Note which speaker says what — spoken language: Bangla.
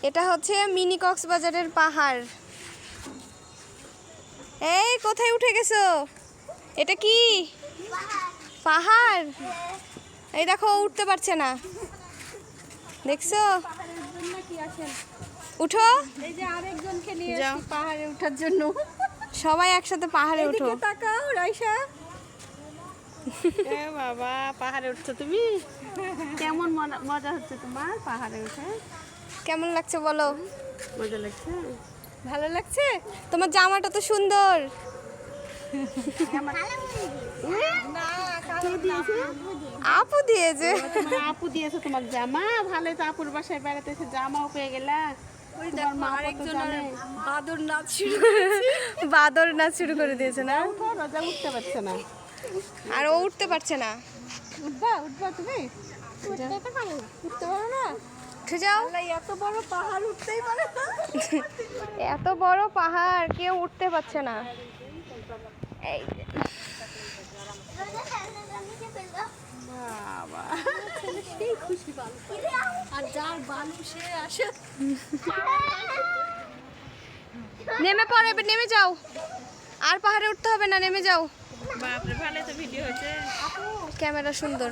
Speaker 1: এটা হচ্ছে মিনি কক্সবাজারের পাহাড়। এই কোথায় উঠে গেছো? এটা কি পাহাড়? এই দেখো উঠতে পারছে না, দেখছো? উঠো,
Speaker 2: এই যে আরেকজনকে নিয়ে এসেছি পাহাড়ে ওঠার জন্য।
Speaker 1: সবাই একসাথে পাহাড়ে উঠো।
Speaker 2: এদিকে তাকাও রাইসা।
Speaker 3: এ বাবা, পাহাড়ে উঠছো তুমি? কেমন মজা হচ্ছে তোমার পাহাড়ে উঠে?
Speaker 1: কেমন লাগছে বলো?
Speaker 3: মজা লাগছে?
Speaker 1: ভালো লাগছে? তোমার জামাটা তো সুন্দর। আপু দিয়েছে।
Speaker 3: তোমার আপু দিয়েছে তোমার জামা? ভালোই তো, আপুর বাসায় বেড়াতে এসে জামাও পেয়ে গেলা। তোমার মা কত জানে।
Speaker 2: বাদর নাচ শুরু।
Speaker 1: বাদর নাচ শুরু করে দিয়েছে না?
Speaker 3: উঠো, রোজা উঠতে পারছে না।
Speaker 1: আর ও উঠতে পারছে না।
Speaker 3: উঠবা তুমি? উঠতে পারো না?
Speaker 1: উঠে যাও।
Speaker 2: এত বড় পাহাড় উঠতেই পারে না।
Speaker 1: এত বড় পাহাড় কেউ উঠতে পারছে না। এই যে।
Speaker 3: বাবা,
Speaker 2: সেই খুশি বালু। আর যার বালু সে আসে।
Speaker 1: নেমে পড়ে, নেমে যাও। আর পাহাড়ে উঠতে হবে না, নেমে যাও।
Speaker 3: বাপরে, ভালোই তো ভিডিও হচ্ছে।
Speaker 1: ক্যামেরা সুন্দর।